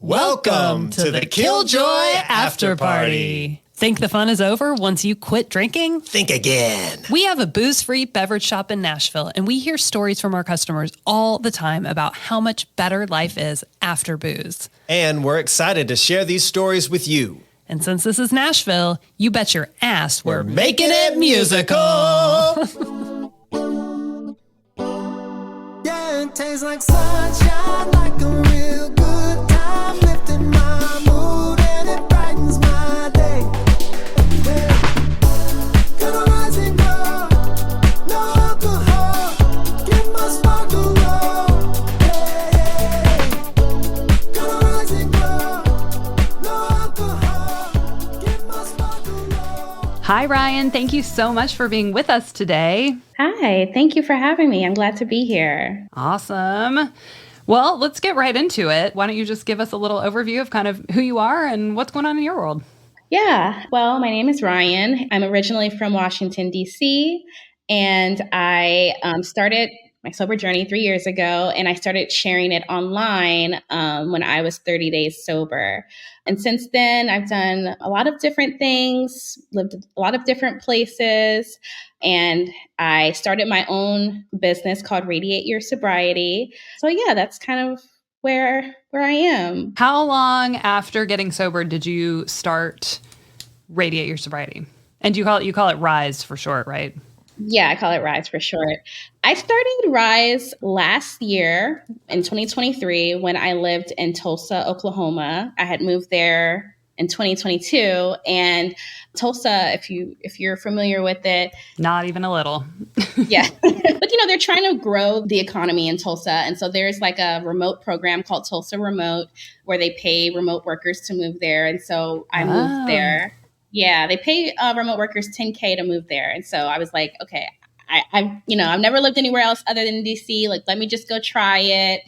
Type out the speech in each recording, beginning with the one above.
Welcome to the Killjoy After Party. Think the fun is over once you quit drinking? Think again. We have a booze-free beverage shop in Nashville, and we hear stories from our customers all the time about how much better life is after booze. And we're excited to share these stories with you. And since this is Nashville, you bet your ass we're making it musical. Yeah, it tastes like sunshine, like a real good time, lifting my mood and it brightens my day. Yeah. Gonna rise and glow, no alcohol, get my sparkle roll. Yeah. Gonna rise and glow, no alcohol, get my sparkle roll. Hi, Ryan. Thank you so much for being with us today. Hi, thank you for having me. I'm glad to be here. Awesome. Well, let's get right into it. Why don't you just give us a little overview of kind of who you are and what's going on in your world? Yeah, well, my name is Ryan. I'm originally from Washington, D.C., and I started my sober journey 3 years ago, and I started sharing it online when I was 30 days sober. And since then, I've done a lot of different things, lived a lot of different places, and I started my own business called Radiate Your Sobriety. So yeah, that's kind of where I am. How long after getting sober did you start Radiate Your Sobriety? And you call it Rise for short, right? Yeah, I call it Rise for short. I started Rise last year in 2023 when I lived in Tulsa, Oklahoma. I had moved there in 2022, and Tulsa, if you're familiar with it, not even a little. Yeah. But they're trying to grow the economy in Tulsa. And so there's like a remote program called Tulsa Remote where they pay remote workers to move there. And so I moved there. Yeah, they pay remote workers $10K to move there. And so I was like, okay, I've never lived anywhere else other than DC. Like, let me just go try it.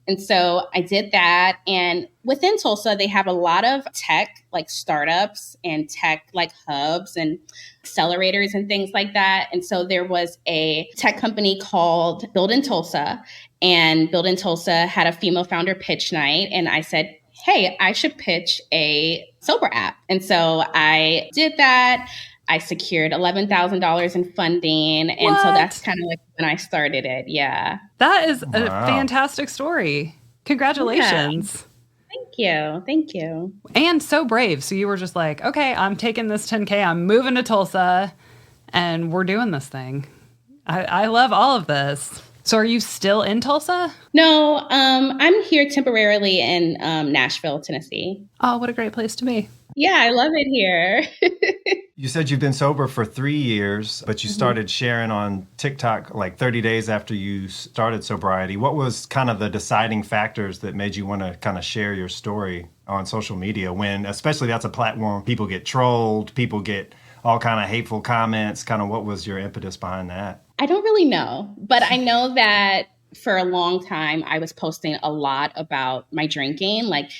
And so I did that. And within Tulsa, they have a lot of tech, like startups and tech, like hubs and accelerators and things like that. And so there was a tech company called Build in Tulsa. And Build in Tulsa had a female founder pitch night. And I said, hey, I should pitch a sober app. And so I did that. I secured $11,000 in funding. And so that's kind of like when I started it. Yeah. That is a fantastic story. Congratulations. Yeah. Thank you. And so brave. So you were just like, okay, I'm taking this $10K. I'm moving to Tulsa and we're doing this thing. I love all of this. So are you still in Tulsa? No, I'm here temporarily in Nashville, Tennessee. Oh, what a great place to be. Yeah, I love it here. You said you've been sober for 3 years, but you started sharing on TikTok like 30 days after you started sobriety. What was kind of the deciding factors that made you want to kind of share your story on social media when, especially that's a platform, people get trolled, people get all kind of hateful comments, kind of what was your impetus behind that? I don't really know, but I know that for a long time, I was posting a lot about my drinking, like,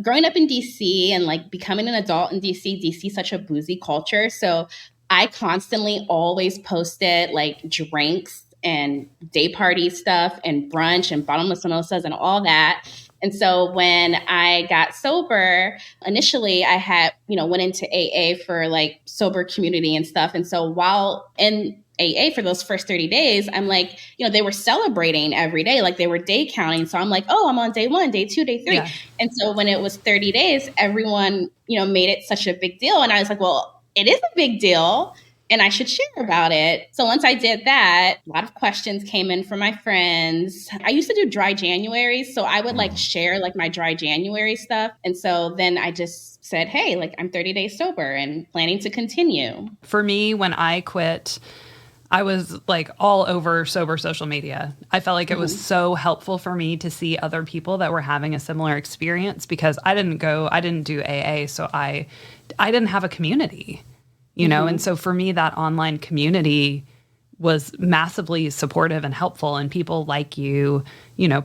growing up in DC and like becoming an adult in DC is such a boozy culture. So I constantly always posted like drinks and day party stuff and brunch and bottomless mimosas and all that. And so when I got sober, initially I had, went into AA for like sober community and stuff. And so while in AA for those first 30 days, I'm like, they were celebrating every day, like they were day counting. So I'm like, oh, I'm on day 1, day 2, day 3. Yeah. And so when it was 30 days, everyone, made it such a big deal. And I was like, well, it is a big deal and I should share about it. So once I did that, a lot of questions came in from my friends. I used to do dry Januaries. So I would like share like my dry January stuff. And so then I just said, hey, like I'm 30 days sober and planning to continue. For me, when I quit, I was like all over sober social media. I felt like it was so helpful for me to see other people that were having a similar experience because I didn't do AA. So I didn't have a community, know? And so for me, that online community was massively supportive and helpful. And people like you,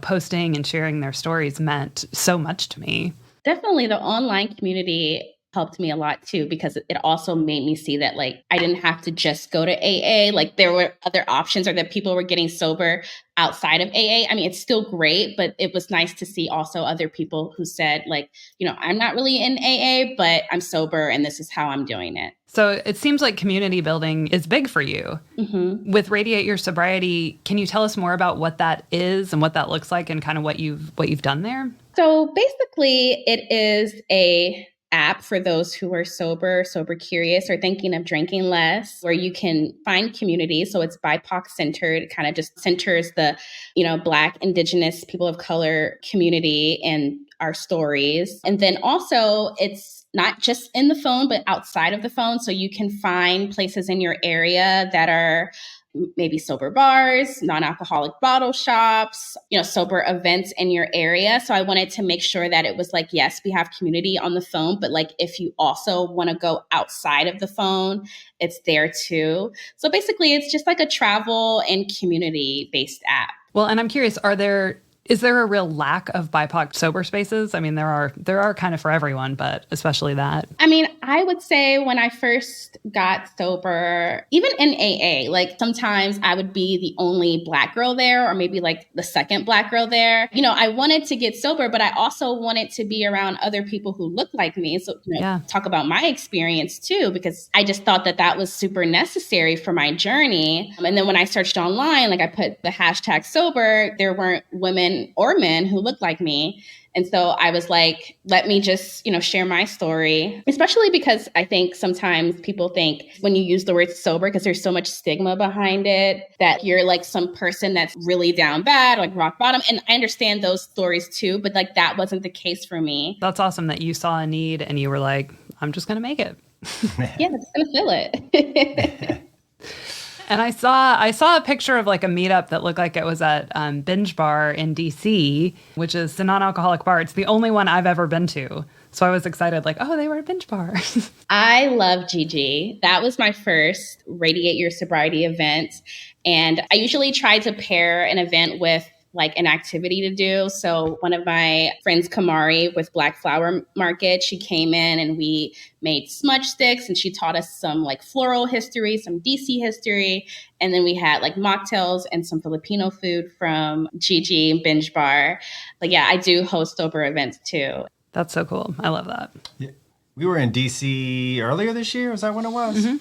posting and sharing their stories meant so much to me. Definitely the online community helped me a lot too, because it also made me see that like I didn't have to just go to AA. Like there were other options, or that people were getting sober outside of AA. I mean, it's still great, but it was nice to see also other people who said like, I'm not really in AA, but I'm sober and this is how I'm doing it. So it seems like community building is big for you. Mm-hmm. With Radiate Your Sobriety, can you tell us more about what that is and what that looks like and kind of what you've done there? So basically, it is a app for those who are sober curious, or thinking of drinking less, where you can find community. So it's BIPOC centered. It kind of just centers the, Black, Indigenous, people of color community and our stories. And then also it's not just in the phone, but outside of the phone. So you can find places in your area that are maybe sober bars, non-alcoholic bottle shops, sober events in your area. So I wanted to make sure that it was like, yes, we have community on the phone, but like if you also want to go outside of the phone, it's there too. So basically it's just like a travel and community based app. Well, and I'm curious, is there a real lack of BIPOC sober spaces? I mean, there are kind of for everyone, but especially that. I mean, I would say when I first got sober, even in AA, like sometimes I would be the only Black girl there, or maybe like the second Black girl there. I wanted to get sober, but I also wanted to be around other people who look like me. So, talk about my experience too, because I just thought that was super necessary for my journey. And then when I searched online, like I put the hashtag sober, there weren't women or men who looked like me. And so I was like, let me just, share my story, especially because I think sometimes people think when you use the word sober, because there's so much stigma behind it, that you're like some person that's really down bad, like rock bottom. And I understand those stories too, but like that wasn't the case for me. That's awesome that you saw a need and you were like, I'm just going to make it. Yeah, I'm just going to fill it. And I saw a picture of like a meetup that looked like it was at Binge Bar in DC, which is the non-alcoholic bar. It's the only one I've ever been to. So I was excited, like, oh, they were at Binge Bar. I love Gigi. That was my first Radiate Your Sobriety event. And I usually try to pair an event with like an activity to do. So one of my friends, Kamari, with Black Flower Market, she came in and we made smudge sticks, and she taught us some like floral history, some DC history. And then we had like mocktails and some Filipino food from Gigi Binge Bar. But yeah, I do host sober events too. That's so cool. I love that. Yeah. We were in DC earlier this year. Is that when it was? Mm-hmm.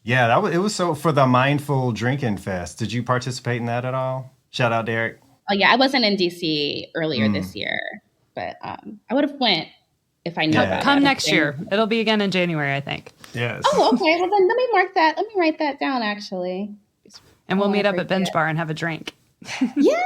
Yeah, it was so for the Mindful Drinking Fest. Did you participate in that at all? Shout out, Derek. Oh yeah, I wasn't in DC earlier this year, but I would have went if I knew about it. Come next year. It'll be again in January, I think. Yes. Oh, okay. Well, then let me mark that. Let me write that down, actually. And we'll meet up at Binge Bar and have a drink. Yeah.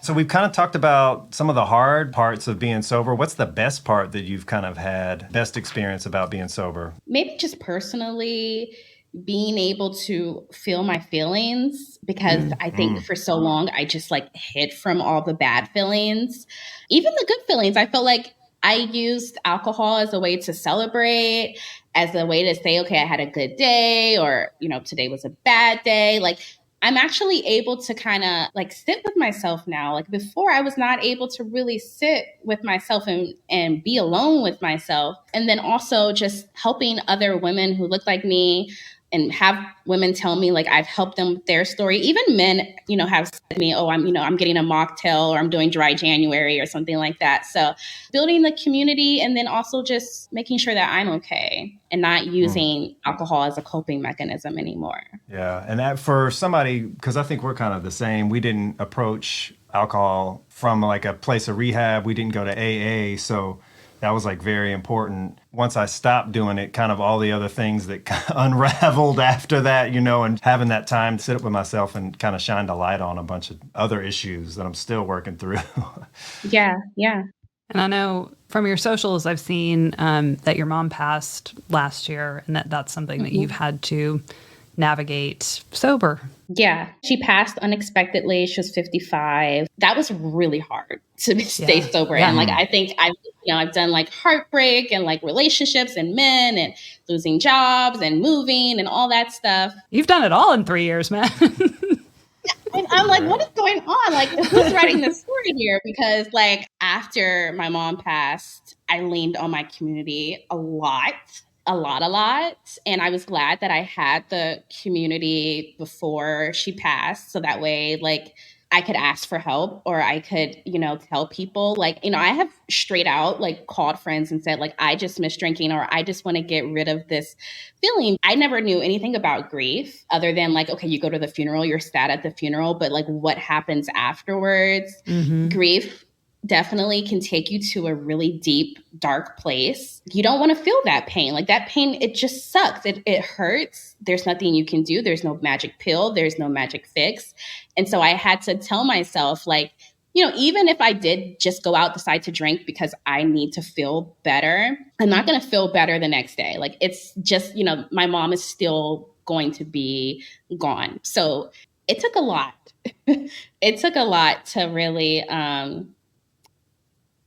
So we've kind of talked about some of the hard parts of being sober. What's the best part that you've kind of had, best experience about being sober? Maybe just personally being able to feel my feelings, because I think for so long I just like hid from all the bad feelings, even the good feelings. I felt like I used alcohol as a way to celebrate, as a way to say, okay, I had a good day, or, today was a bad day. Like I'm actually able to kind of like sit with myself now. Like before, I was not able to really sit with myself and be alone with myself. And then also just helping other women who look like me, and have women tell me like I've helped them with their story. Even men, have said to me, oh, I'm getting a mocktail, or I'm doing dry January or something like that. So building the community, and then also just making sure that I'm okay and not using alcohol as a coping mechanism anymore. Yeah. And that for somebody, because I think we're kind of the same, we didn't approach alcohol from like a place of rehab. We didn't go to AA. So that was like very important. Once I stopped doing it, kind of all the other things that unraveled after that, and having that time to sit up with myself and kind of shine a light on a bunch of other issues that I'm still working through. Yeah. And I know from your socials, I've seen that your mom passed last year, and that's something that you've had to navigate sober. Yeah. She passed unexpectedly. She was 55. That was really hard to stay sober. Yeah. And like, I think I've done like heartbreak and like relationships and men and losing jobs and moving and all that stuff. You've done it all in 3 years, man. And I'm like, what is going on? Like, who's writing this story here? Because like after my mom passed, I leaned on my community a lot. A lot, a lot. And I was glad that I had the community before she passed. So that way, like, I could ask for help or I could, tell people. Like, I have straight out like called friends and said, like, I just miss drinking or I just want to get rid of this feeling. I never knew anything about grief other than like, okay, you go to the funeral, you're sad at the funeral, but like what happens afterwards? Grief definitely can take you to a really deep, dark place. You don't want to feel that pain. Like that pain, it just sucks. It hurts. There's nothing you can do. There's no magic pill. There's no magic fix. And so I had to tell myself, like, even if I did just go out, decide to drink because I need to feel better, I'm not going to feel better the next day. Like it's just, my mom is still going to be gone. So it took a lot. It took a lot to really,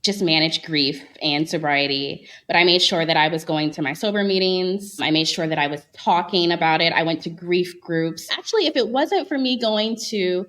just manage grief and sobriety. But I made sure that I was going to my sober meetings. I made sure that I was talking about it. I went to grief groups. Actually, if it wasn't for me going to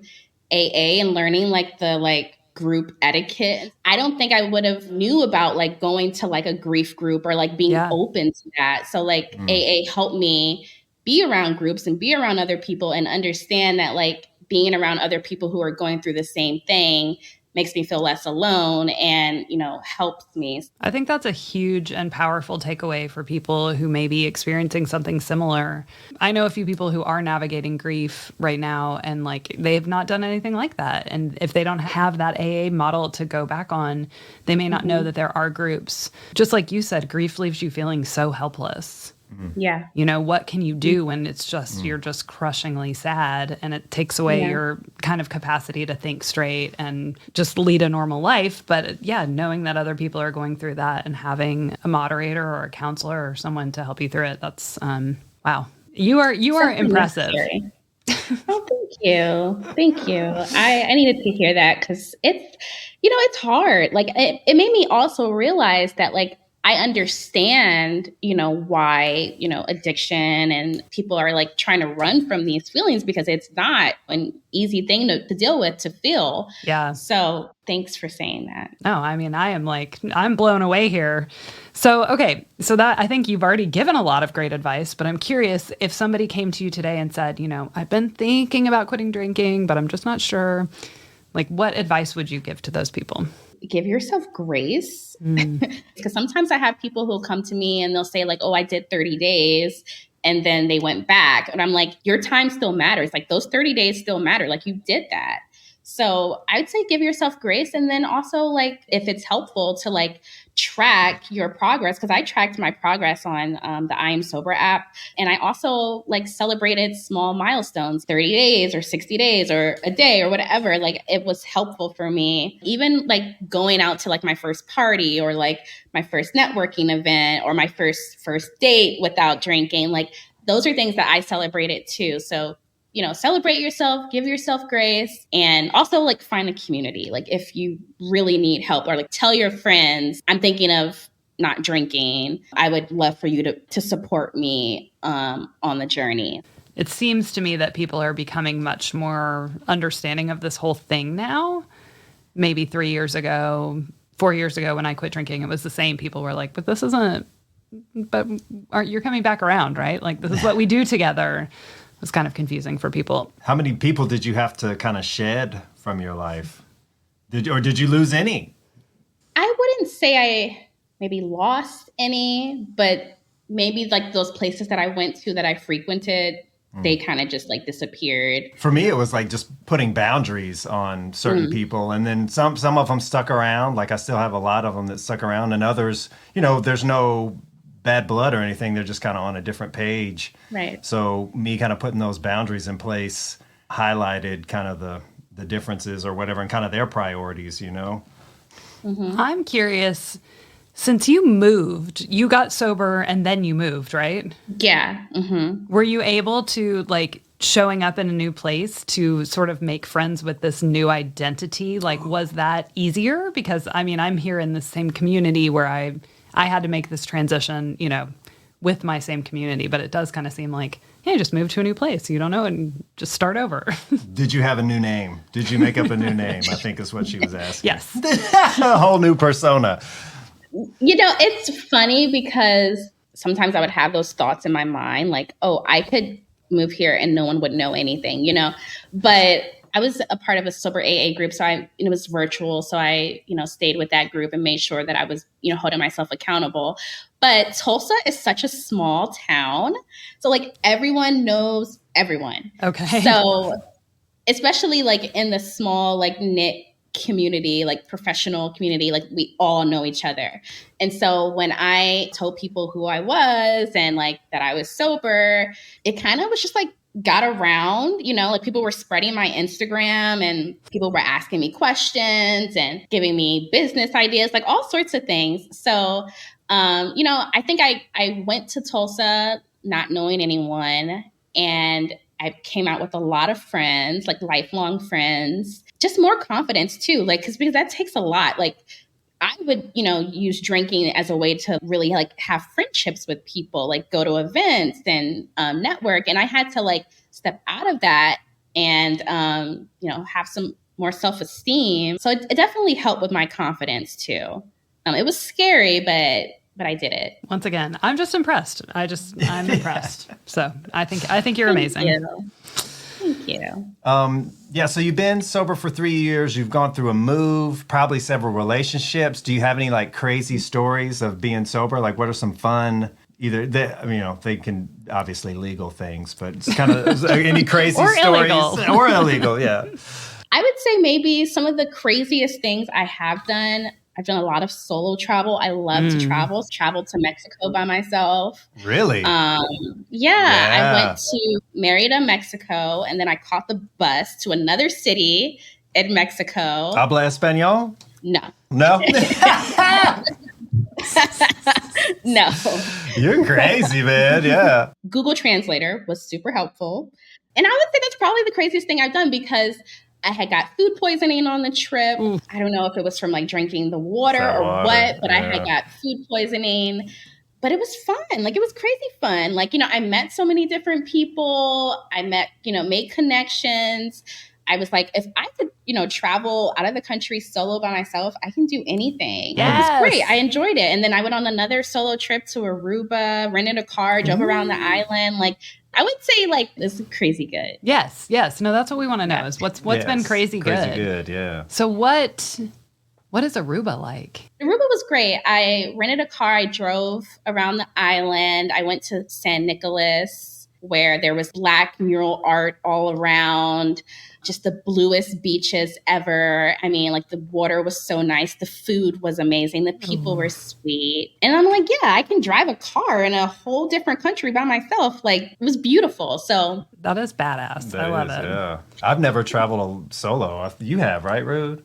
AA and learning like the group etiquette, I don't think I would have knew about like going to like a grief group or like being open to that. So like AA helped me be around groups and be around other people and understand that like being around other people who are going through the same thing makes me feel less alone and, helps me. I think that's a huge and powerful takeaway for people who may be experiencing something similar. I know a few people who are navigating grief right now and like they have not done anything like that. And if they don't have that AA model to go back on, they may not know that there are groups. Just like you said, grief leaves you feeling so helpless. Yeah. What can you do when it's just, you're just crushingly sad and it takes away your kind of capacity to think straight and just lead a normal life. But knowing that other people are going through that and having a moderator or a counselor or someone to help you through it, that's, wow. You are impressive. Oh, thank you. Thank you. I needed to hear that because it's hard. Like it made me also realize that like, I understand, why, addiction and people are like trying to run from these feelings because it's not an easy thing to deal with, to feel. Yeah. So thanks for saying that. No, I mean, I'm blown away here. So, okay. So that, I think you've already given a lot of great advice, but I'm curious if somebody came to you today and said, I've been thinking about quitting drinking, but I'm just not sure. Like, what advice would you give to those people? Give yourself grace. Because sometimes I have people who'll come to me and they'll say like, oh, I did 30 days and then they went back. And I'm like, your time still matters. Like those 30 days still matter. Like you did that. So I'd say give yourself grace. And then also like, if it's helpful to like track your progress, because I tracked my progress on the I Am Sober app. And I also like celebrated small milestones, 30 days or 60 days or a day or whatever. Like it was helpful for me. Even like going out to like my first party or like my first networking event or my first date without drinking. Like those are things that I celebrated too. So celebrate yourself, give yourself grace, and also like find a community. Like if you really need help or like tell your friends, I'm thinking of not drinking. I would love for you to support me on the journey. It seems to me that people are becoming much more understanding of this whole thing now. Maybe 3 years ago, 4 years ago when I quit drinking, it was the same. People were like, but you're coming back around, right? Like this is what we do together. Was kind of confusing for people. How many people did you have to kind of shed from your life? Did you lose any? I wouldn't say I maybe lost any, but maybe like those places that I went to that I frequented, they kind of just like disappeared. For me, it was like just putting boundaries on certain people. And then some of them stuck around. Like I still have a lot of them that stuck around, and others, there's no bad blood or anything. They're just kind of on a different page. Right. So me kind of putting those boundaries in place highlighted kind of the differences or whatever and kind of their priorities, I'm curious, since you moved, you got sober and then you moved, right? Yeah. Were you able to like showing up in a new place to sort of make friends with this new identity? Like, was that easier? Because I mean, I'm here in the same community where I had to make this transition, with my same community, but it does kind of seem like, hey, just move to a new place. You don't know, and just start over. Did you have a new name? Did you make up a new name? I think is what she was asking. Yes. A whole new persona. It's funny because sometimes I would have those thoughts in my mind, like, oh, I could move here and no one would know anything, but I was a part of a sober AA group. So it was virtual. So I, stayed with that group and made sure that I was, holding myself accountable. But Tulsa is such a small town. So like everyone knows everyone. Okay. So especially like in the small, like knit community, like professional community, like we all know each other. And so when I told people who I was and like that I was sober, it kind of was just like got around, like people were spreading my Instagram and people were asking me questions and giving me business ideas, like all sorts of things. So, I think I went to Tulsa not knowing anyone, and I came out with a lot of friends, like lifelong friends, just more confidence too, like, because that takes a lot. Like I would, use drinking as a way to really like have friendships with people, like go to events and network. And I had to like step out of that and, have some more self-esteem. So it definitely helped with my confidence too. It was scary, but I did it. Once again, I'm just impressed. I'm impressed. So I think you're amazing. Thank you. Yeah, so you've been sober for 3 years. You've gone through a move, probably several relationships. Do you have any like crazy stories of being sober? Like, what are some fun? They can obviously legal things, but it's kind of any crazy or stories illegal. Or illegal. Yeah. I would say maybe some of the craziest things I have done. I've done a lot of solo travel. I love to travel to Mexico by myself. Really? Yeah. I went to Merida, Mexico, and then I caught the bus to another city in Mexico. Habla español? No. No? No. You're crazy, man. Yeah. Google Translator was super helpful. And I would say that's probably the craziest thing I've done because I had got food poisoning on the trip. Ooh. I don't know if it was from like drinking the water or what, but I had got food poisoning. But it was fun. Like it was crazy fun. Like, I met so many different people. I met, made connections. I was like, if I could, travel out of the country solo by myself, I can do anything. Yes. It was great. I enjoyed it. And then I went on another solo trip to Aruba, rented a car, drove around the island. Like, I would say like this is crazy good. Yes. No, that's what we want to know is what's been crazy good. Crazy good, yeah. So what is Aruba like? Aruba was great. I rented a car. I drove around the island. I went to San Nicolas where there was Black mural art all around. Just the bluest beaches ever. I mean, like the water was so nice. The food was amazing. The people were sweet. And I'm like, yeah, I can drive a car in a whole different country by myself. Like it was beautiful. So That is badass. I love it. Yeah. I've never traveled solo. You have, right, Rude?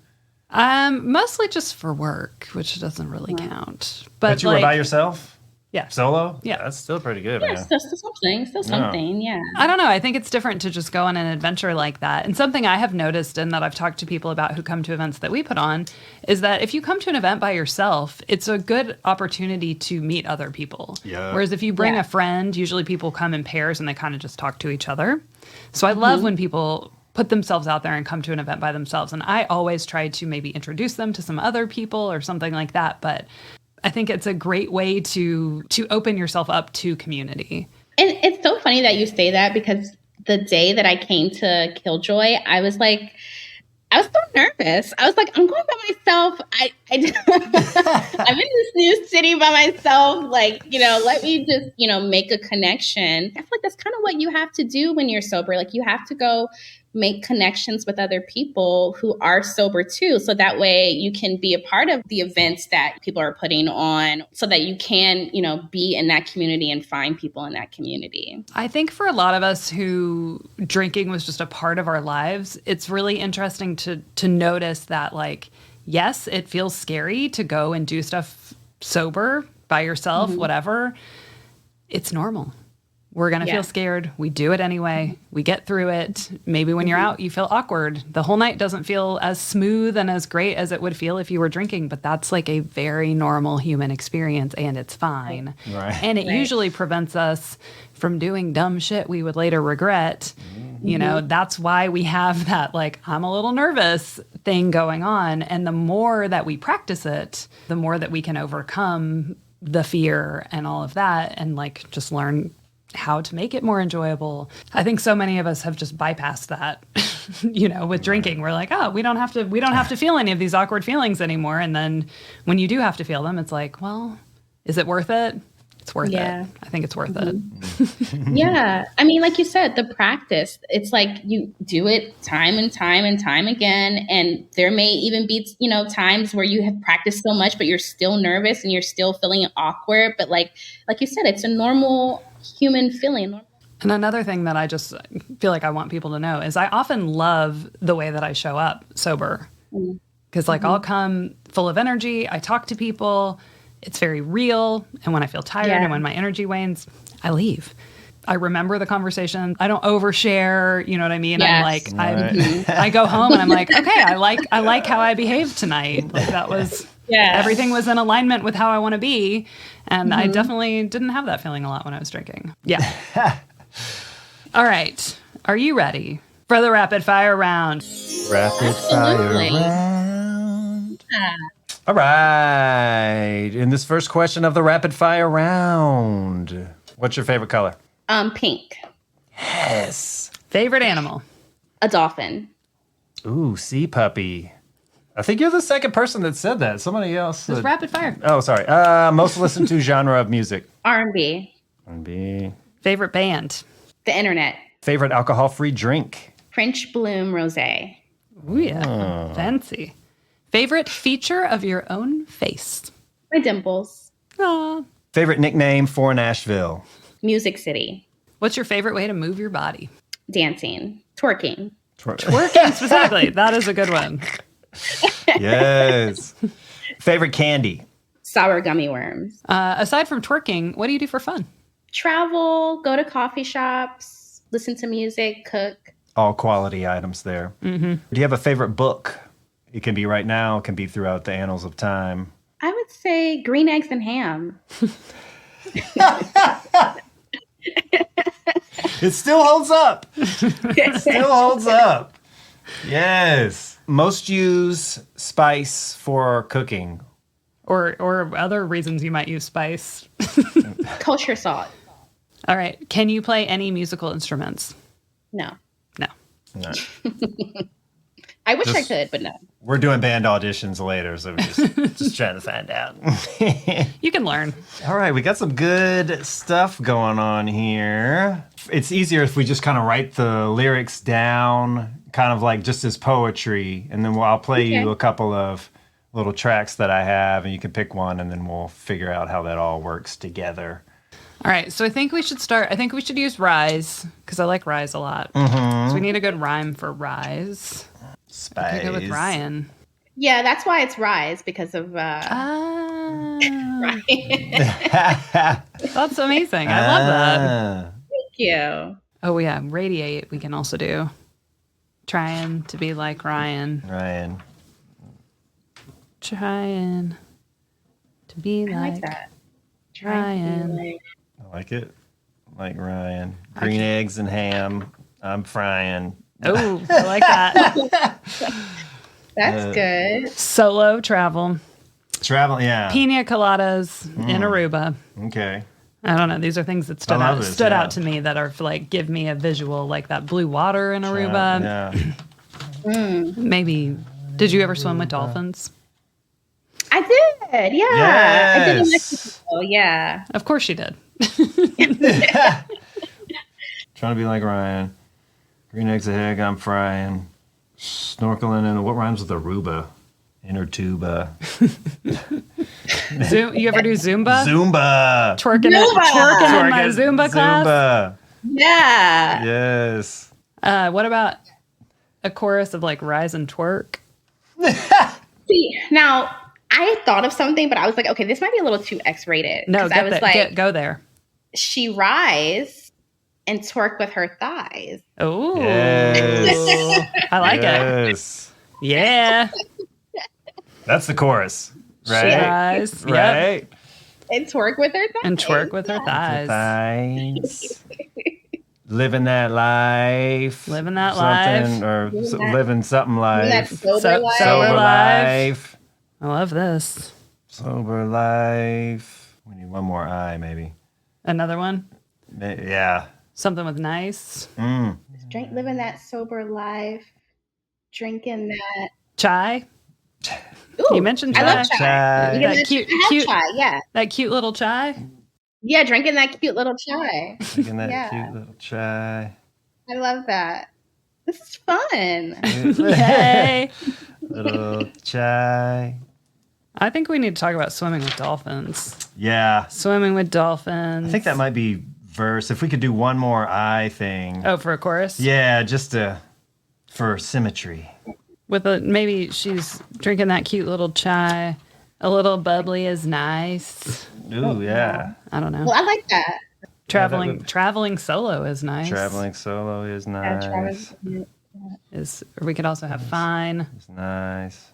Mostly just for work, which doesn't really count. But you were by yourself? Yeah. Solo? Yeah. That's still pretty good, yeah, man. still something. Yeah. I don't know. I think it's different to just go on an adventure like that. And something I have noticed and that I've talked to people about who come to events that we put on is that if you come to an event by yourself, it's a good opportunity to meet other people. Yeah. Whereas if you bring a friend, usually people come in pairs and they kind of just talk to each other. So I love when people put themselves out there and come to an event by themselves. And I always try to maybe introduce them to some other people or something like that. But I think it's a great way to open yourself up to community. And it's so funny that you say that because the day that I came to Killjoy, I was so nervous. I was like, I'm going by myself. I'm in this new city by myself. Like, let me just, make a connection. I feel like that's kind of what you have to do when you're sober. Like you have to go make connections with other people who are sober too. So that way you can be a part of the events that people are putting on so that you can, be in that community and find people in that community. I think for a lot of us who drinking was just a part of our lives, it's really interesting to notice that, like, yes, it feels scary to go and do stuff sober by yourself, whatever. It's normal. We're going to Yeah. feel scared. We do it anyway. We get through it. Maybe when you're out, you feel awkward. The whole night doesn't feel as smooth and as great as it would feel if you were drinking, but that's like a very normal human experience and it's fine. Right. And it Right. usually prevents us from doing dumb shit we would later regret. You know, that's why we have that, like, I'm a little nervous thing going on. And the more that we practice it, the more that we can overcome the fear and all of that and, like, just learn how to make it more enjoyable. I think so many of us have just bypassed that, you know, with drinking. We're like, oh, we don't have to feel any of these awkward feelings anymore. And then when you do have to feel them, it's like, well, is it worth it? It's worth Yeah. it. I think it's worth it. Yeah. I mean, like you said, the practice, it's like you do it time and time and time again. And there may even be, you know, times where you have practiced so much, but you're still nervous and you're still feeling awkward. But like you said, it's a normal human feeling. And another thing that I just feel like I want people to know is I often love the way that I show up sober. Because like I'll come full of energy. I talk to people. It's very real. And when I feel tired Yeah. and when my energy wanes, I leave. I remember the conversation. I don't overshare. You know what I mean? I'm Yes. like, I go home and I'm like, okay, I like how I behaved tonight. Like that was, Yeah. everything was in alignment with how I want to be. And I definitely didn't have that feeling a lot when I was drinking. Yeah. All right. Are you ready for the rapid fire round? Rapid fire Absolutely. round. All right. In this first question of the rapid fire round, what's your favorite color? Pink. Yes. Favorite animal? A dolphin. Ooh, sea puppy. I think you're the second person that said that. Somebody else. It's rapid fire. Oh, sorry. Most listened to genre of music. R&B. R&B. Favorite band? The internet. Favorite alcohol-free drink. French Bloom Rosé. Ooh, yeah. Fancy. Favorite feature of your own face? My dimples. Aw. Favorite nickname for Nashville. Music City. What's your favorite way to move your body? Dancing. Twerking. Working specifically. That is a good one. Yes. Favorite candy. Sour gummy worms. Aside from twerking, what do you do for fun? Travel. Go to coffee shops. Listen to music. Cook. All quality items there. Do you have a favorite book? It can be right now. It can be throughout the annals of time. I would say green eggs and ham. It still holds up. It still holds up. Yes. Most use spice for cooking. Or other reasons you might use spice. Kosher salt. All right. Can you play any musical instruments? No. No. No. I wish I could, but no. We're doing band auditions later, so we're just trying to find out. You can learn. All right, we got some good stuff going on here. It's easier if we just kind of write the lyrics down, kind of like just as poetry, and then I'll play you Okay. a couple of little tracks that I have, and you can pick one, and then we'll figure out how that all works together. All right. So I think we should start. I think we should use rise because I like rise a lot. So we need a good rhyme for rise. Spice. Okay, go with Ryan. Yeah, that's why it's Rise, because of Ah, Ryan. that's amazing. I love that. Ah. Thank you. Oh yeah, radiate. We can also do. Trying to be like Ryan. Ryan. Trying to be I like, like that. Ryan. I like it. Like Ryan. Green eggs and ham. I'm frying. Oh, I like that. That's good. Solo travel. Travel, yeah. Pina coladas in Aruba. Okay. I don't know. These are things that I love this, yeah. out to me that are like give me a visual, like that blue water in Aruba. Yeah. Maybe. Did you ever swim with dolphins? I did. Yeah. I did in Yes. Mexico. Yeah. Of course you did. Trying to be like Ryan. Green eggs a egg, I'm frying. Snorkeling in what rhymes with Aruba? Inner tuba. You ever do Zumba? Zumba. Twerking in my Zumba class. Zumba. Yeah. Yes. What about a chorus of like rise and twerk? See, now I thought of something, but I was like, okay, this might be a little too X-rated. No, 'Cause I was like, go there. she rise and twerk with her thighs. Oh, Yes. I like it. Yes. Yeah. That's the chorus, She right? does. Yep. Right? And twerk with her thighs. And twerk with her thighs. Thighs. Living that life. Living that something, life. Or Living that- living something Living that life. sober So- life. sober Sober life. life. I love this. Sober life. We need one more I, maybe. Another one. Yeah. Something with nice. Living that sober life. Drinking that. Chai. Ooh, You mentioned I chai. love chai. Chai. You can That mention- cute- I have cute- chai, yeah. That cute little chai. Yeah, drinking that cute little chai. Taking that Yeah. cute little chai. I love that. This is fun. Yay. Little chai. I think we need to talk about swimming with dolphins. Yeah. Swimming with dolphins. I think that might be verse. If we could do one more I thing. Oh, for a chorus? Yeah, just for symmetry. With a maybe she's drinking that cute little chai. A little bubbly is nice. Ooh, yeah. I don't know. Well, I like that. Traveling solo is nice. Traveling solo is Yeah, nice. We could also have fine. It's nice.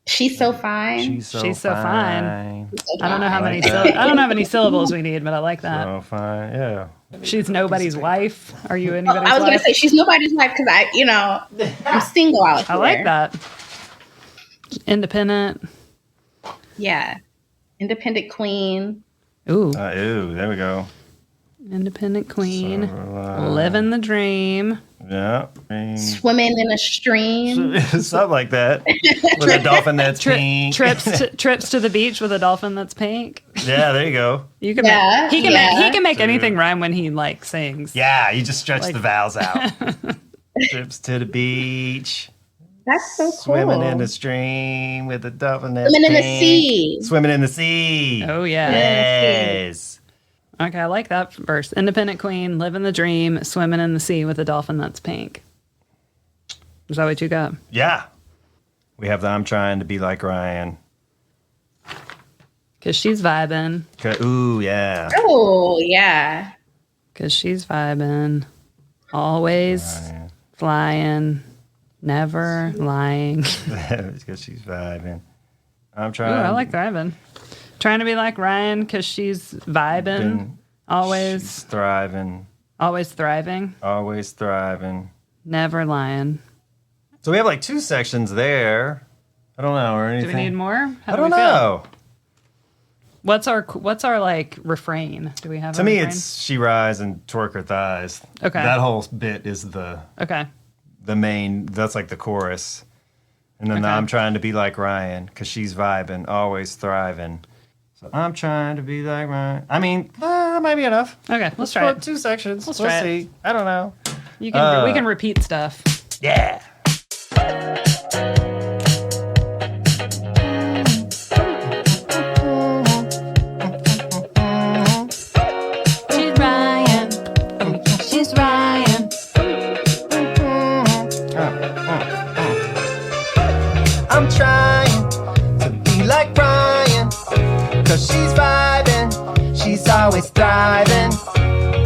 She's so fine. She's so fine. So I don't know how fine. many I don't know how many syllables we need, but I like that. So fine. Yeah. She's nobody's wife. Are you anybody's I was going to wife? say she's nobody's wife because I'm single out I here. like that. Independent. Yeah. Independent queen. Ooh, Ooh, there we go. independent queen. Sober Living the dream. Yeah. I mean, Swimming in a stream. something like that. With a dolphin that's pink. Trips to the beach with a dolphin that's pink. Yeah, there you go. You can Yeah, make, he can yeah. make, he can make anything rhyme when he like sings. Yeah, you just stretch Like- the vowels out. Trips to the beach. That's so cool. Swimming in the stream with a dolphin that's Swimming in the pink. sea. Swimming in the sea. Oh yeah. Yes. Okay, I like that verse. Independent queen, living the dream, swimming in the sea with a dolphin that's pink. Is that what you got? Yeah. We have the I'm trying to be like Ryan. Because she's vibing. Ooh, yeah. Oh, yeah. Because she's vibing. Always flying. Never lying. Because she's vibing. I'm Ooh, trying. I like vibing. Trying to be like Ryan because she's vibing. Been- Always, She's thriving. always thriving. Always thriving. Never lying. So we have like 2 sections there. I don't know or Do anything. we need more? How I do we don't feel? know. What's our like refrain? Do we have To a me, refrain? it's she rise and twerk her thighs. Okay. That whole bit is the okay. main. That's like the chorus, and then the Okay. I'm trying to be like Ryan because she's vibing, always thriving. So I'm trying to be like Ryan. I mean, that might be enough. Okay, let's try put it. 2 sections. Let's we'll try it. see. I don't know. You can we can repeat stuff. Yeah. She's Ryan. She's Ryan. I'm trying to be like Ryan, cause she's vibing, she's always thriving,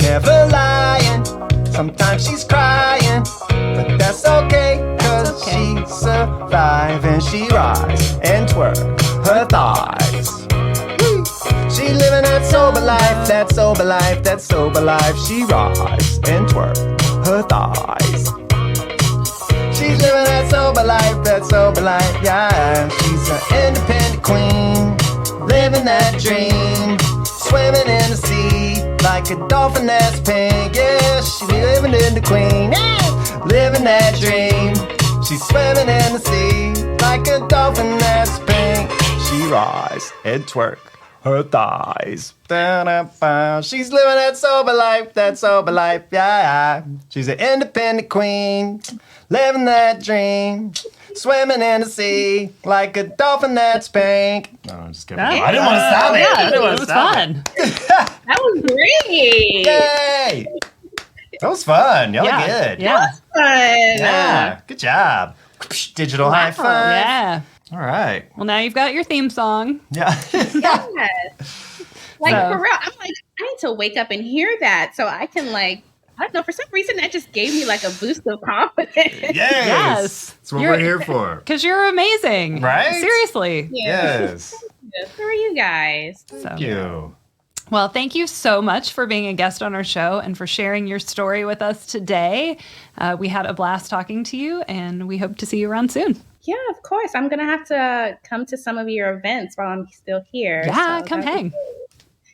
never lying, sometimes she's crying, but that's okay, cause she's surviving, she rise and twerk her thighs. Woo! She living that sober life, that sober life, that sober life, she rise and twerk her thighs. She's living that sober life, yeah. She's an independent queen, living that dream, swimming in the sea like a dolphin that's pink. Yeah, she living in the queen, yeah, living that dream. She's swimming in the sea like a dolphin that's pink. She rise and twerk her thighs. Da-da-ba. She's living that sober life, yeah. She's an independent queen, living that dream, swimming in the sea like a dolphin that's pink. No, I'm just kidding. I didn't want to stop it. I didn't want It to was stop it. fun. That was great. Yay! That was fun. Y'all are good. Yeah. Fun. Yeah. Good job. Digital high five. Yeah. All right. Well, now you've got your theme song. Yeah. Yes. Like So- for real, I'm like, I need to wake up and hear that so I can I don't know, for some reason that just gave me like a boost of confidence. Yes. Yes. That's what we're here for. Because you're amazing. Right? Seriously. Yes. Who are you guys? Thank you. Well, thank you so much for being a guest on our show and for sharing your story with us today. We had a blast talking to you, and we hope to see you around soon. Yeah, of course. I'm going to have to come to some of your events while I'm still here. Yeah, so come hang.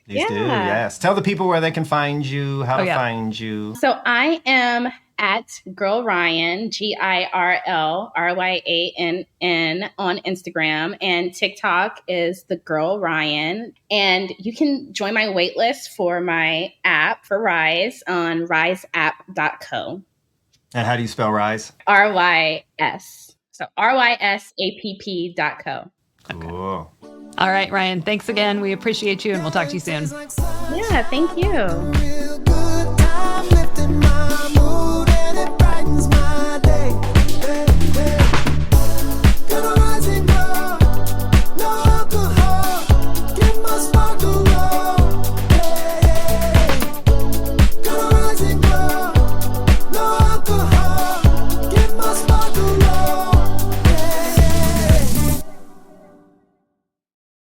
Please do. Yes. Tell the people where they can find you, how to find you. So I am at Girl Ryann, GirlRyann on Instagram, and TikTok is the Girl Ryann. And you can join my waitlist for my app for Rise on riseapp.co. And how do you spell Rise? RYS. So RYSAPP.co. Cool. All right, Ryan, thanks again. We appreciate you, and we'll talk to you soon. Yeah, thank you.